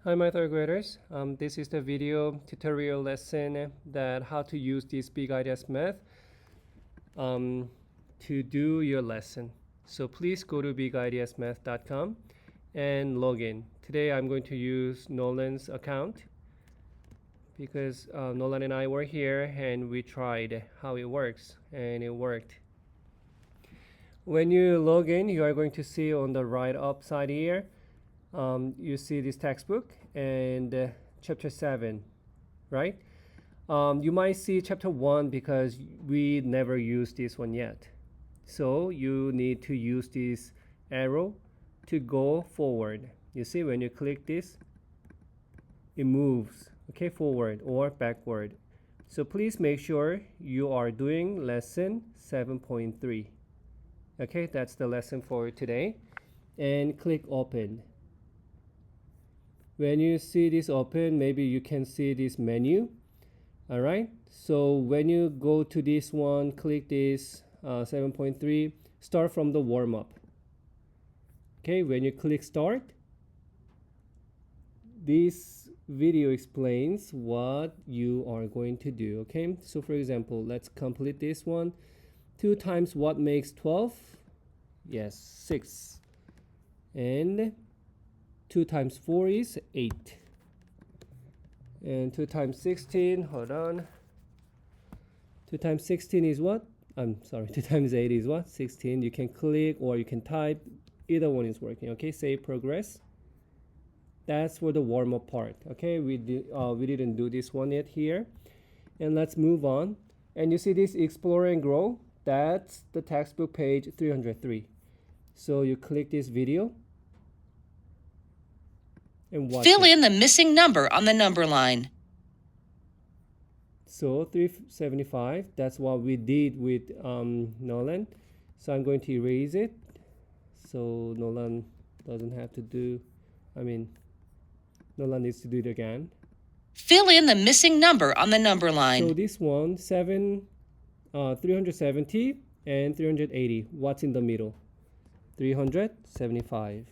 Hi my third graders, this is the video tutorial lesson that how to use this big ideas math to do your lesson. So please go to bigideasmath.com and log in. Today I'm going to use Nolan's account because Nolan and I were here and we tried how it works and it worked. When you log in, you are going to see on the right up side here you see this textbook and chapter 7, right? You might see chapter 1 because we never used this one yet. So you need to use this arrow to go forward. You see when you click this, it moves, okay, forward or backward. So please make sure you are doing lesson 7.3. Okay, that's the lesson for today. And click open. When you see this open, maybe you can see this menu. All right, so when you go to this one, click this 7.3, start from the warm-up. Okay, when you click start, this video explains what you are going to do. Okay, so for example, let's complete this one. 2 times what makes 12? Yes, 6. And 2 times 4 is 8. And 2 times 16, hold on. 2 times 16 is what? I'm sorry, 2 times 8 is what? 16. You can click or you can type. Either one is working. Okay, save progress. That's for the warm-up part. Okay, we didn't do this one yet here. And let's move on. And you see this Explore and Grow? That's the textbook page 303. So you click this video. And fill in the missing number on the number line. So 375, that's what we did with Nolan. So I'm going to erase it. So Nolan doesn't have to do, Nolan needs to do it again. Fill in the missing number on the number line. So this one, 370 and 380. What's in the middle? 375.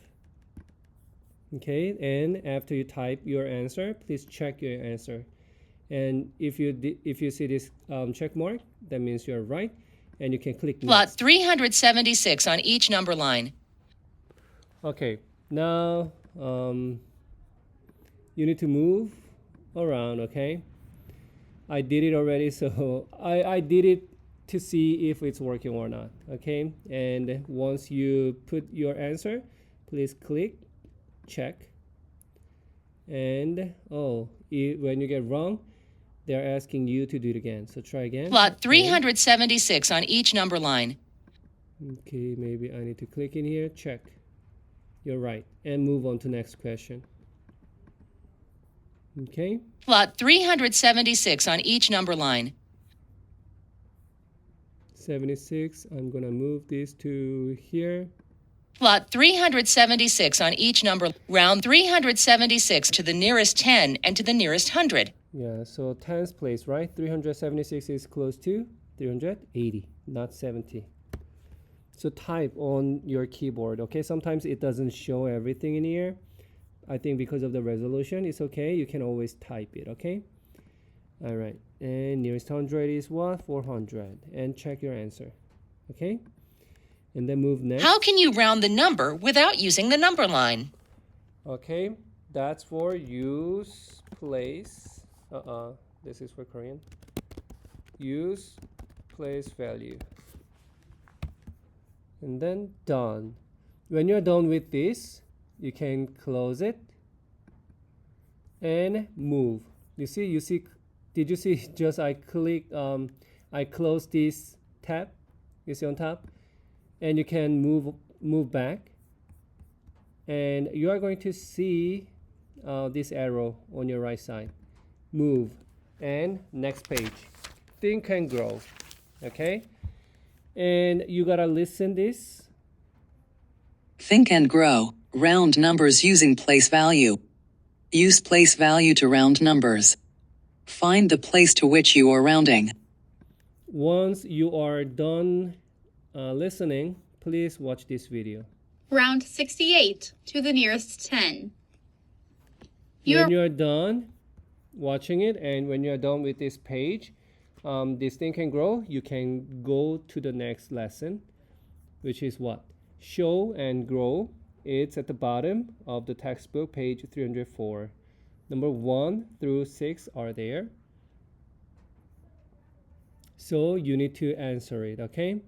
Okay, and after you type your answer, please check your answer. And if you see this check mark, that means you're right, and you can click next. Plot 376 on each number line. Okay, now you need to move around. Okay, I did it already, so I did it to see if it's working or not. Okay, and once you put your answer, please click check. And when you get wrong, they're asking you to do it again. So try again. Plot 376 on each number line. Okay, maybe I need to click in here. Check. You're right. And move on to next question. Okay. Plot 376 on each number line. 76. I'm gonna move this to here. Plot 376 on each number. Round 376 to the nearest 10 and to the nearest 100. Yeah, so 10's place, right? 376 is close to 380, not 70. So type on your keyboard, okay? Sometimes it doesn't show everything in here. I think because of the resolution, it's okay. You can always type it, okay? All right, and nearest 100 is what? 400. And check your answer, okay? And then move next. How can you round the number without using the number line? Okay, that's for use place. This is for Korean. Use place value. And then done. When you're done with this, you can close it and move. You see, did you see just I close this tab, you see on top? And you can move back, and you are going to see this arrow on your right side. Move, and next page. Think and grow. Okay, and you gotta listen this. Think and grow. Round numbers using place value. Use place value to round numbers. Find the place to which you are rounding. Once you are done listening, please watch this video. Round 68 to the nearest 10. When you're done watching it and when you're done with this page, this Think and Grow, you can go to the next lesson, which is what? Show and Grow. It's at the bottom of the textbook, page 304. Number 1 through 6 are there. So you need to answer it, okay?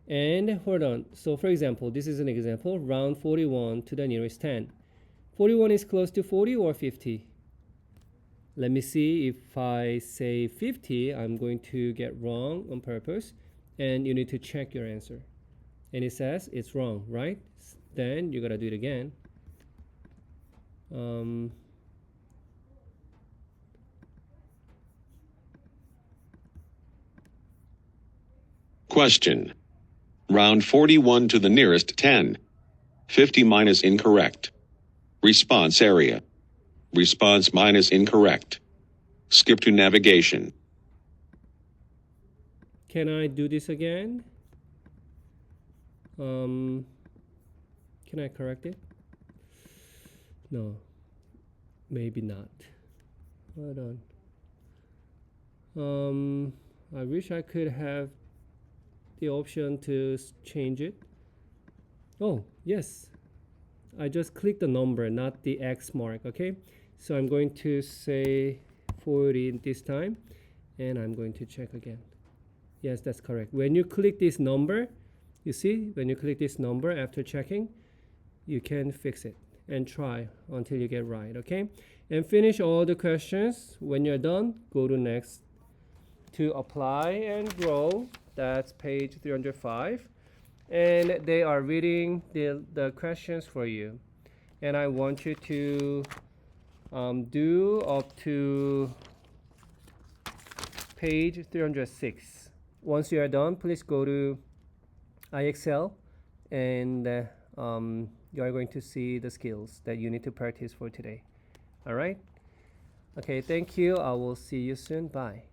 And hold on. So for example, this is an example. Round 41 to the nearest 10. 41 is close to 40 or 50? Let me see. If I say 50, I'm going to get wrong on purpose. And you need to check your answer. And it says it's wrong, right? Then you gotta do it again. Question. Round 41 to the nearest 10. 50 minus incorrect. Response area. Response minus incorrect. Skip to navigation. Can I do this again? Can I correct it? No, maybe not. Hold on. I wish I could have the option to change it. Oh, yes. I just clicked the number, not the X mark, okay? So I'm going to say 40 this time, and I'm going to check again. Yes, that's correct. When you click this number, you see, when you click this number after checking, you can fix it and try until you get right, okay? And finish all the questions. When you're done, go to next to apply and grow. That's page 305. And they are reading the questions for you. And I want you to do up to page 306. Once you are done, please go to iExcel and you are going to see the skills that you need to practice for today. All right? Okay, thank you. I will see you soon. Bye.